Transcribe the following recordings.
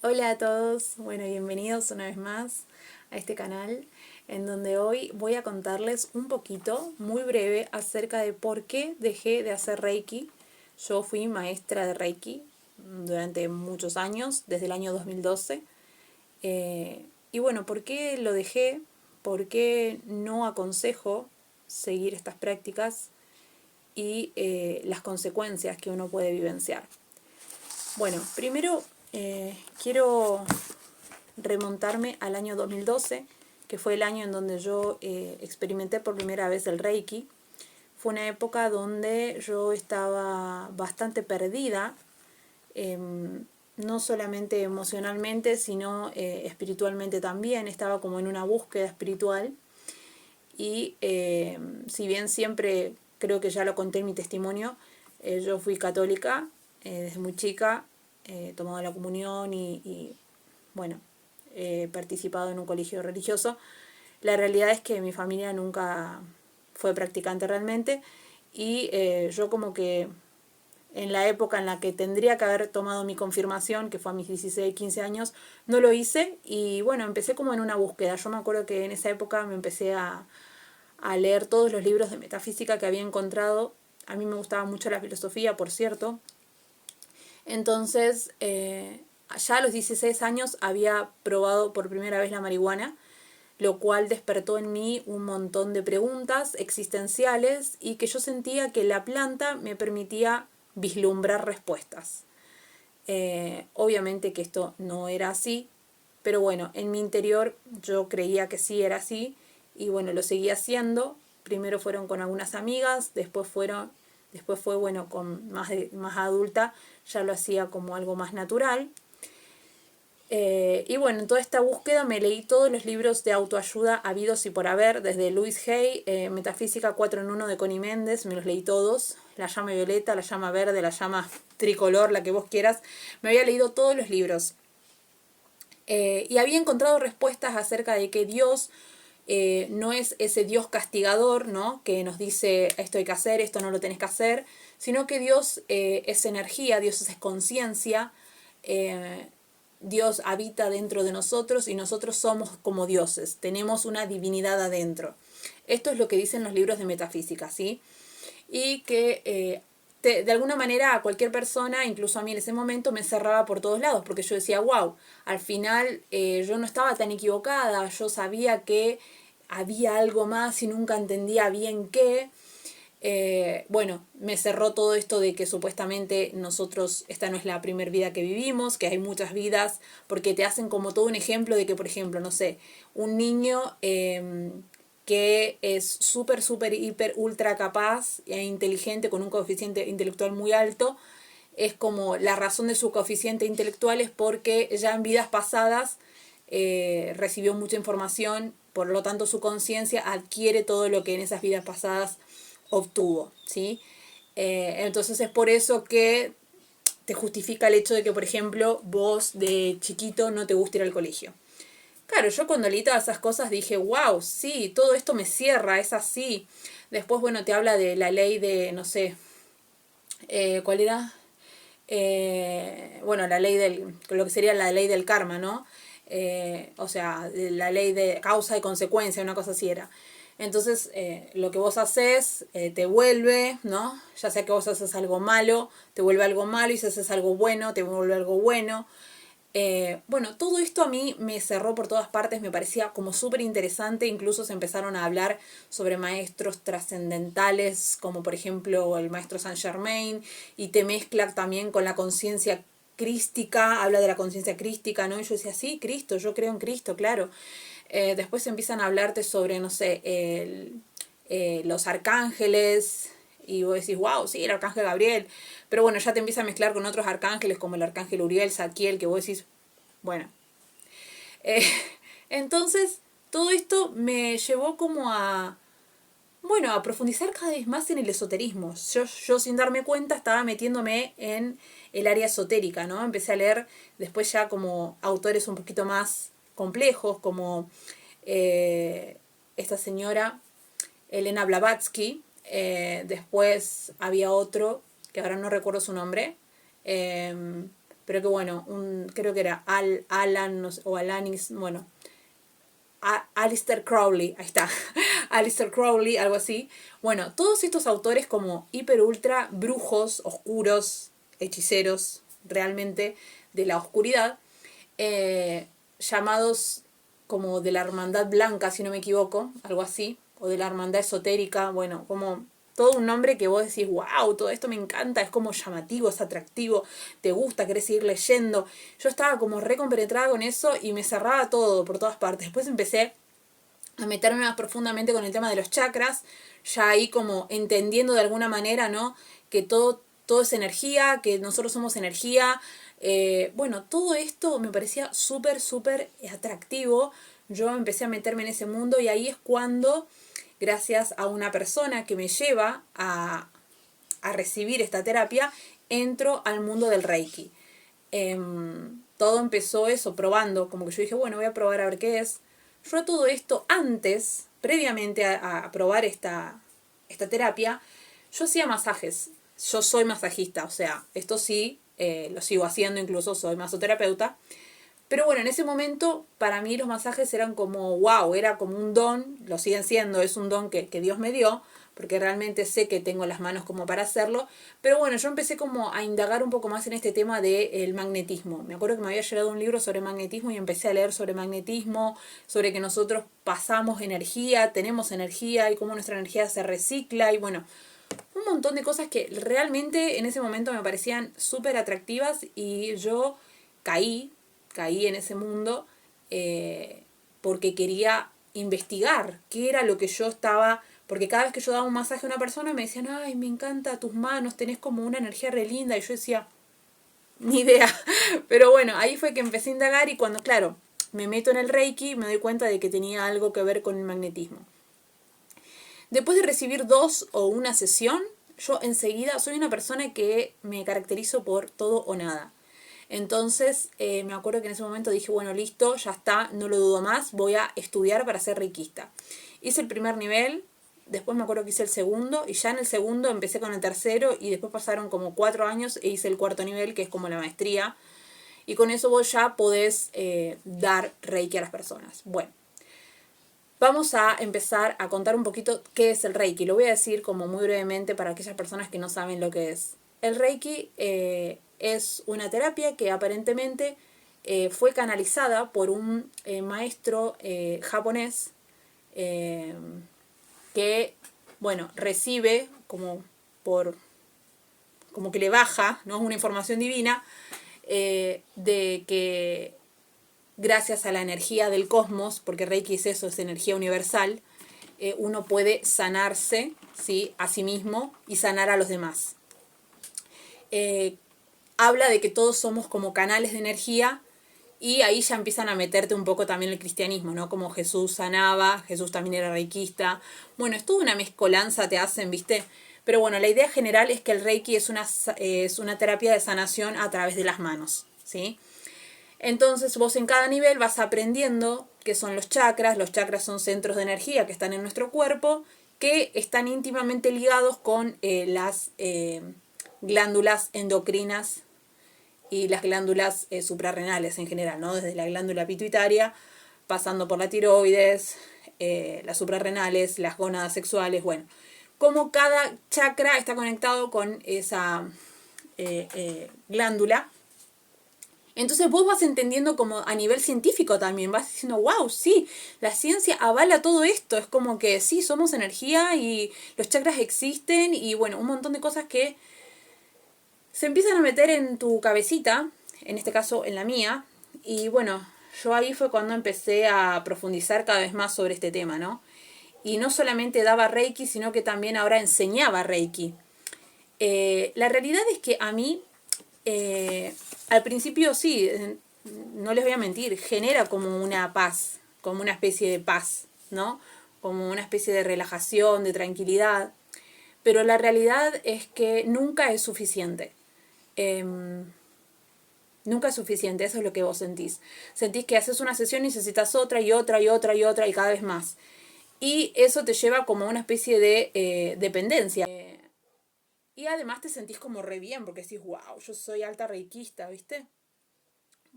Hola a todos, bueno, bienvenidos una vez más a este canal en donde hoy voy a contarles un poquito, muy breve, acerca de por qué dejé de hacer Reiki. Yo fui maestra de Reiki durante muchos años, desde el año 2012. Y bueno, ¿por qué lo dejé? ¿Por qué no aconsejo seguir estas prácticas y las consecuencias que uno puede vivenciar? Bueno, primero quiero remontarme al año 2012, que fue el año en donde yo experimenté por primera vez el Reiki. Fue una época donde yo estaba bastante perdida, eh, no solamente emocionalmente, sino espiritualmente también. Estaba como en una búsqueda espiritual y si bien siempre, creo que ya lo conté en mi testimonio, yo fui católica desde muy chica, he tomado la comunión y bueno, he participado en un colegio religioso. La realidad es que mi familia nunca fue practicante realmente y yo como que en la época en la que tendría que haber tomado mi confirmación, que fue a mis 16, 15 años, no lo hice y bueno, empecé como en una búsqueda. Yo me acuerdo que en esa época me empecé a leer todos los libros de metafísica que había encontrado. A mí me gustaba mucho la filosofía, por cierto. Entonces, ya a los 16 años había probado por primera vez la marihuana, lo cual despertó en mí un montón de preguntas existenciales y que yo sentía que la planta me permitía vislumbrar respuestas. Obviamente que esto no era así, pero bueno, en mi interior yo creía que sí era así y bueno, lo seguí haciendo. Primero fueron con algunas amigas, después fue bueno con más adulta, ya lo hacía como algo más natural. Y bueno, en toda esta búsqueda me leí todos los libros de autoayuda habidos y por haber, desde Louise Hay, Metafísica 4 en 1 de Connie Méndez, me los leí todos, la llama violeta, la llama verde, la llama tricolor, la que vos quieras, me había leído todos los libros. Y había encontrado respuestas acerca de que Dios no es ese Dios castigador, ¿no? Que nos dice esto hay que hacer, esto no lo tenés que hacer, sino que Dios es energía, Dios es conciencia, eh, Dios habita dentro de nosotros y nosotros somos como dioses, tenemos una divinidad adentro. Esto es lo que dicen los libros de metafísica, ¿sí? Y que de alguna manera a cualquier persona, incluso a mí en ese momento, me cerraba por todos lados, porque yo decía, wow, al final yo no estaba tan equivocada, yo sabía que había algo más y nunca entendía bien qué. Bueno, me cerró todo esto de que supuestamente nosotros, esta no es la primera vida que vivimos, que hay muchas vidas, porque te hacen como todo un ejemplo de que, por ejemplo, no sé, un niño que es súper, súper, hiper, ultra capaz e inteligente, con un coeficiente intelectual muy alto, es como la razón de su coeficiente intelectual es porque ya en vidas pasadas recibió mucha información, por lo tanto su conciencia adquiere todo lo que en esas vidas pasadas obtuvo, ¿sí? Entonces es por eso que te justifica el hecho de que, por ejemplo, vos de chiquito no te gusta ir al colegio. Claro, yo cuando leí todas esas cosas dije, wow, sí, todo esto me cierra, es así. Después, bueno, te habla de la ley de, no sé, ¿cuál era? Bueno, la ley del, lo que sería la ley del karma, ¿no? O sea, la ley de causa y consecuencia, una cosa así era. Entonces, lo que vos haces te vuelve, ¿no? Ya sea que vos haces algo malo, te vuelve algo malo, y si haces algo bueno, te vuelve algo bueno. Bueno, todo esto a mí me cerró por todas partes, me parecía como súper interesante, incluso se empezaron a hablar sobre maestros trascendentales, como por ejemplo el maestro Saint Germain, y te mezcla también con la conciencia crística, habla de la conciencia crística, ¿no? Y yo decía, sí, Cristo, yo creo en Cristo, claro. Después empiezan a hablarte sobre, no sé, los arcángeles, y vos decís, wow, sí, el arcángel Gabriel. Pero bueno, ya te empieza a mezclar con otros arcángeles como el arcángel Uriel, Zadkiel, que vos decís, bueno. Eh, entonces, todo esto me llevó como a, bueno, a profundizar cada vez más en el esoterismo. Yo sin darme cuenta estaba metiéndome en el área esotérica, ¿no? Empecé a leer después ya como autores un poquito más complejos, como esta señora Elena Blavatsky. Después había otro, que ahora no recuerdo su nombre, pero que bueno, creo que era Alan no sé, o Alanis, bueno, Aleister Crowley, ahí está, Aleister Crowley, algo así. Bueno, todos estos autores como hiper ultra brujos, oscuros, hechiceros, realmente de la oscuridad, llamados como de la hermandad blanca, si no me equivoco, algo así, o de la hermandad esotérica, bueno, como todo un nombre que vos decís, wow, todo esto me encanta, es como llamativo, es atractivo, te gusta, querés seguir leyendo. Yo estaba como recompenetrada con eso y me cerraba todo por todas partes. Después empecé a meterme más profundamente con el tema de los chakras, ya ahí como entendiendo de alguna manera, ¿no? Que todo es energía, que nosotros somos energía. Bueno, todo esto me parecía súper, súper atractivo. Yo empecé a meterme en ese mundo y ahí es cuando, gracias a una persona que me lleva a recibir esta terapia, entro al mundo del Reiki. Todo empezó eso, probando, como que yo dije, bueno, voy a probar a ver qué es. Yo todo esto antes, previamente a probar esta terapia, yo hacía masajes. Yo soy masajista, o sea, esto sí, lo sigo haciendo, incluso soy masoterapeuta. Pero bueno, en ese momento para mí los masajes eran como, wow, era como un don, lo siguen siendo, es un don que Dios me dio, porque realmente sé que tengo las manos como para hacerlo. Pero bueno, yo empecé como a indagar un poco más en este tema del magnetismo. Me acuerdo que me había llegado un libro sobre magnetismo y empecé a leer sobre magnetismo, sobre que nosotros pasamos energía, tenemos energía y cómo nuestra energía se recicla y bueno, un montón de cosas que realmente en ese momento me parecían súper atractivas y yo caí en ese mundo porque quería investigar qué era lo que yo estaba, porque cada vez que yo daba un masaje a una persona me decían, ay, me encanta tus manos, tenés como una energía re linda, y yo decía, ni idea, pero bueno, ahí fue que empecé a indagar y cuando, claro, me meto en el Reiki me doy cuenta de que tenía algo que ver con el magnetismo. Después de recibir 2 o una sesión, yo enseguida soy una persona que me caracterizo por todo o nada. Entonces me acuerdo que en ese momento dije, bueno, listo, ya está, no lo dudo más, voy a estudiar para ser reikista. Hice el primer nivel, después me acuerdo que hice el segundo, y ya en el segundo empecé con el tercero, y después pasaron como 4 años e hice el cuarto nivel, que es como la maestría, y con eso vos ya podés dar reiki a las personas. Bueno, vamos a empezar a contar un poquito qué es el Reiki. Lo voy a decir como muy brevemente para aquellas personas que no saben lo que es. El Reiki es una terapia que aparentemente fue canalizada por un maestro japonés que, bueno, recibe como que le baja, ¿no? Una información divina de que gracias a la energía del cosmos, porque Reiki es eso, es energía universal, uno puede sanarse, ¿sí?, a sí mismo y sanar a los demás. Habla de que todos somos como canales de energía y ahí ya empiezan a meterte un poco también el cristianismo, ¿no? Como Jesús sanaba, Jesús también era reikista. Bueno, es toda una mezcolanza te hacen, ¿viste? Pero bueno, la idea general es que el Reiki es una terapia de sanación a través de las manos, ¿sí? Entonces vos en cada nivel vas aprendiendo qué son los chakras. Los chakras son centros de energía que están en nuestro cuerpo, que están íntimamente ligados con las glándulas endocrinas y las glándulas suprarrenales en general, ¿no? Desde la glándula pituitaria, pasando por la tiroides, las suprarrenales, las gónadas sexuales, bueno. Como cada chakra está conectado con esa glándula. Entonces vos vas entendiendo como a nivel científico también, vas diciendo, wow, sí, la ciencia avala todo esto, es como que sí, somos energía y los chakras existen y bueno, un montón de cosas que se empiezan a meter en tu cabecita, en este caso en la mía, y bueno, yo ahí fue cuando empecé a profundizar cada vez más sobre este tema, ¿no? Y no solamente daba Reiki, sino que también ahora enseñaba Reiki. La realidad es que a mí al principio sí, no les voy a mentir, genera como una paz, como una especie de paz, ¿no? Como una especie de relajación, de tranquilidad. Pero la realidad es que nunca es suficiente. Nunca es suficiente, eso es lo que vos sentís. Sentís que haces una sesión y necesitas otra y otra y otra y otra y cada vez más. Y eso te lleva como a una especie de dependencia. Y además te sentís como re bien, porque decís, wow, yo soy alta reikista, ¿viste?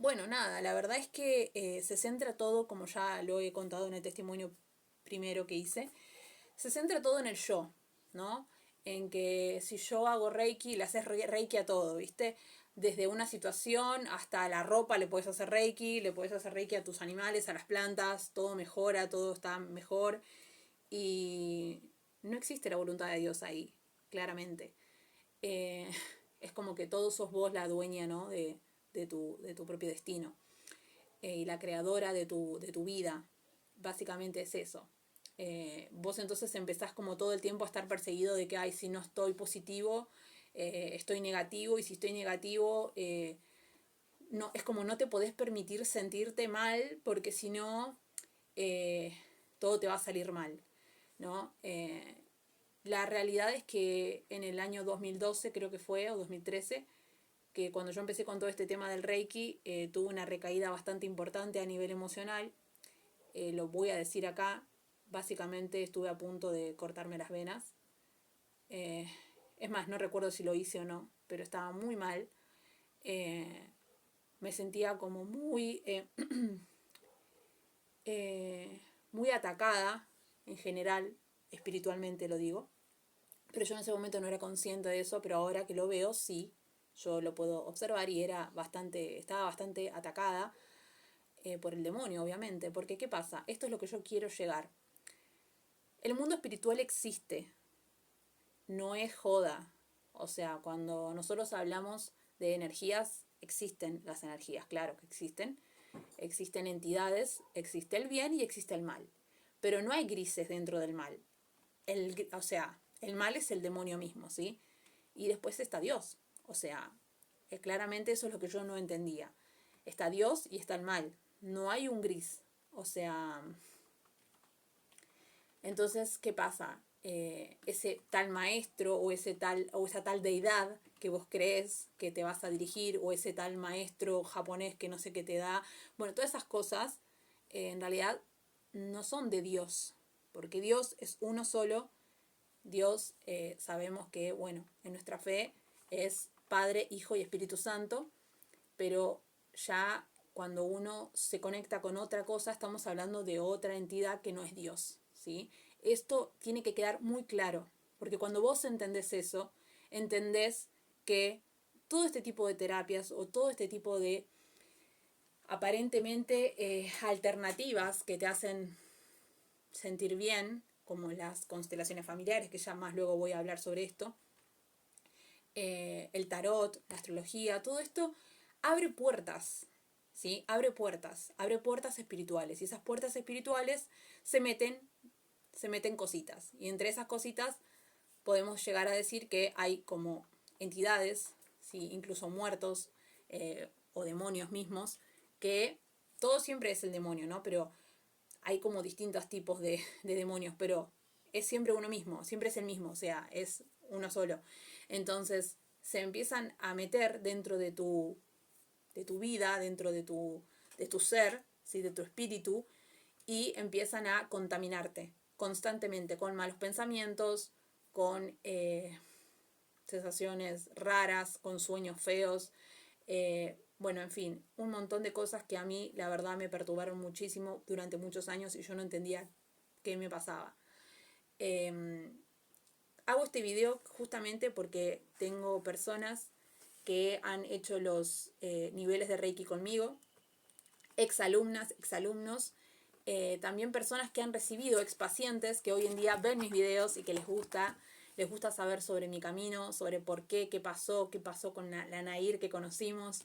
Bueno, nada, la verdad es que se centra todo, como ya lo he contado en el testimonio primero que hice, se centra todo en el yo, ¿no? En que si yo hago Reiki, le haces Reiki a todo, ¿viste? Desde una situación hasta la ropa le puedes hacer Reiki, le puedes hacer Reiki a tus animales, a las plantas, todo mejora, todo está mejor. Y no existe la voluntad de Dios ahí, claramente. Eh, es como que todo sos vos la dueña, ¿no? De tu propio destino. Y la creadora de tu vida. Básicamente es eso. Vos entonces empezás como todo el tiempo a estar perseguido de que, ay, si no estoy positivo, estoy negativo, y si estoy negativo, no, es como no te podés permitir sentirte mal, porque si no, eh, todo te va a salir mal, ¿no? La realidad es que en el año 2012, creo que fue, o 2013, que cuando yo empecé con todo este tema del Reiki, tuve una recaída bastante importante a nivel emocional. Lo voy a decir acá. Básicamente estuve a punto de cortarme las venas. Eh, es más, no recuerdo si lo hice o no, pero estaba muy mal. Eh, Me sentía como muy atacada en general, espiritualmente lo digo. Pero yo en ese momento no era consciente de eso, pero ahora que lo veo, sí, yo lo puedo observar y estaba bastante atacada por el demonio, obviamente. Porque, ¿qué pasa? Esto es lo que yo quiero llegar. El mundo espiritual existe, no es joda. O sea, cuando nosotros hablamos de energías, existen las energías, claro que existen. Existen entidades, existe el bien y existe el mal. Pero no hay grises dentro del mal. O sea, el mal es el demonio mismo, ¿sí? Y después está Dios. O sea, claramente eso es lo que yo no entendía. Está Dios y está el mal. No hay un gris. O sea, entonces, ¿qué pasa? Ese tal maestro o esa tal deidad que vos crees que te vas a dirigir, o ese tal maestro japonés que no sé qué te da, bueno, todas esas cosas en realidad no son de Dios, porque Dios es uno solo. Dios, sabemos que, bueno, en nuestra fe es Padre, Hijo y Espíritu Santo, pero ya cuando uno se conecta con otra cosa, estamos hablando de otra entidad que no es Dios, ¿sí? Esto tiene que quedar muy claro, porque cuando vos entendés eso, entendés que todo este tipo de terapias o todo este tipo de aparentemente alternativas que te hacen sentir bien, como las constelaciones familiares, que ya más luego voy a hablar sobre esto, el tarot, la astrología, todo esto abre puertas, ¿sí? Abre puertas espirituales, y esas puertas espirituales se meten cositas, y entre esas cositas podemos llegar a decir que hay como entidades, ¿sí? Incluso muertos o demonios mismos, que todo siempre es el demonio, ¿no? Pero hay como distintos tipos de demonios, pero es siempre uno mismo, siempre es el mismo, o sea, es uno solo. Entonces se empiezan a meter dentro de tu vida, dentro de tu ser, ¿sí? De tu espíritu, y empiezan a contaminarte constantemente con malos pensamientos, con sensaciones raras, con sueños feos, bueno, en fin, un montón de cosas que a mí la verdad me perturbaron muchísimo durante muchos años y yo no entendía qué me pasaba. Eh, Hago este video justamente porque tengo personas que han hecho los niveles de Reiki conmigo, exalumnas, exalumnos, también personas que han recibido, expacientes que hoy en día ven mis videos y que les gusta saber sobre mi camino, sobre por qué pasó con la Nair que conocimos.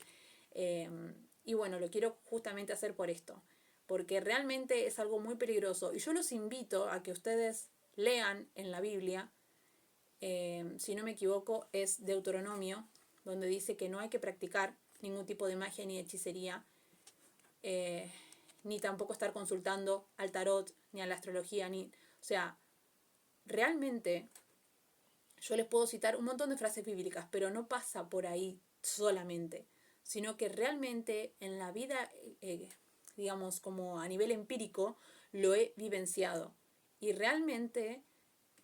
Eh, y bueno, lo quiero justamente hacer por esto, porque realmente es algo muy peligroso. Y yo los invito a que ustedes lean en la Biblia, si no me equivoco, es Deuteronomio, donde dice que no hay que practicar ningún tipo de magia ni hechicería, eh, ni tampoco estar consultando al tarot, ni a la astrología, ni... O sea, realmente yo les puedo citar un montón de frases bíblicas, pero no pasa por ahí solamente, sino que realmente en la vida, digamos, como a nivel empírico, lo he vivenciado. Y realmente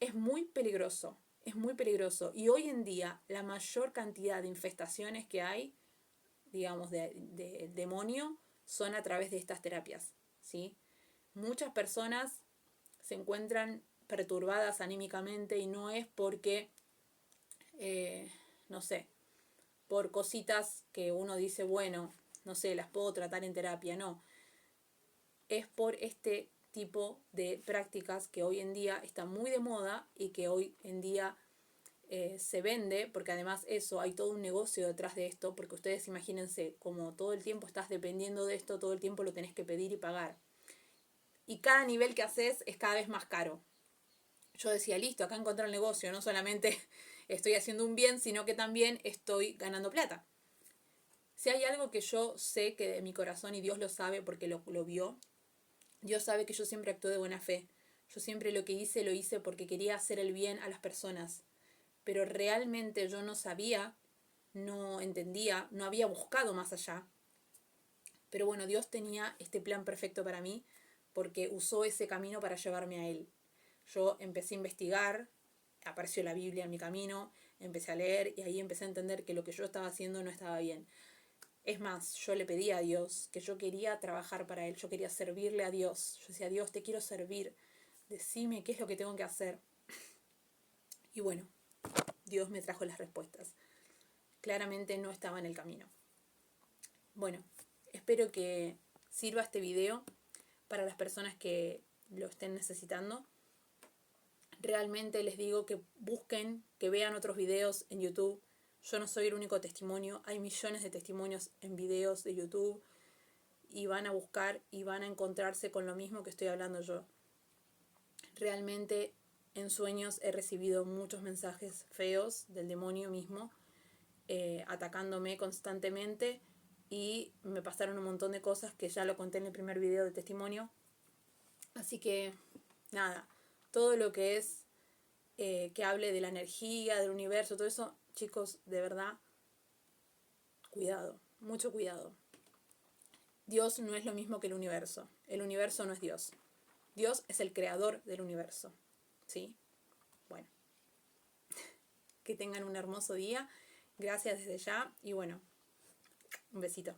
es muy peligroso, es muy peligroso. Y hoy en día la mayor cantidad de infestaciones que hay digamos, del demonio son a través de estas terapias, ¿sí? Muchas personas se encuentran perturbadas anímicamente y no es porque, no sé, por cositas que uno dice, bueno, no sé, las puedo tratar en terapia, no. Es por este tipo de prácticas que hoy en día está muy de moda y que hoy en día se vende, porque además eso, hay todo un negocio detrás de esto, porque ustedes imagínense, como todo el tiempo estás dependiendo de esto, todo el tiempo lo tenés que pedir y pagar. Y cada nivel que haces es cada vez más caro. Yo decía, listo, acá encontré el negocio, no solamente estoy haciendo un bien, sino que también estoy ganando plata. Si hay algo que yo sé que de mi corazón, y Dios lo sabe porque lo vio, Dios sabe que yo siempre actué de buena fe. Yo siempre lo que hice, lo hice porque quería hacer el bien a las personas. Pero realmente yo no sabía, no entendía, no había buscado más allá. Pero bueno, Dios tenía este plan perfecto para mí porque usó ese camino para llevarme a Él. Yo empecé a investigar, apareció la Biblia en mi camino, empecé a leer y ahí empecé a entender que lo que yo estaba haciendo no estaba bien. Es más, yo le pedí a Dios que yo quería trabajar para Él, yo quería servirle a Dios. Yo decía, Dios, te quiero servir, decime qué es lo que tengo que hacer. Y bueno, Dios me trajo las respuestas. Claramente no estaba en el camino. Bueno, espero que sirva este video para las personas que lo estén necesitando. Realmente les digo que busquen, que vean otros videos en YouTube. Yo no soy el único testimonio, hay millones de testimonios en videos de YouTube y van a buscar y van a encontrarse con lo mismo que estoy hablando yo. Realmente en sueños he recibido muchos mensajes feos del demonio mismo, atacándome constantemente y me pasaron un montón de cosas que ya lo conté en el primer video de testimonio. Así que nada, todo lo que es que hable de la energía, del universo, todo eso, chicos, de verdad, cuidado, mucho cuidado. Dios no es lo mismo que el universo no es Dios. Dios es el creador del universo, ¿sí? Bueno, que tengan un hermoso día, gracias desde ya y bueno, un besito.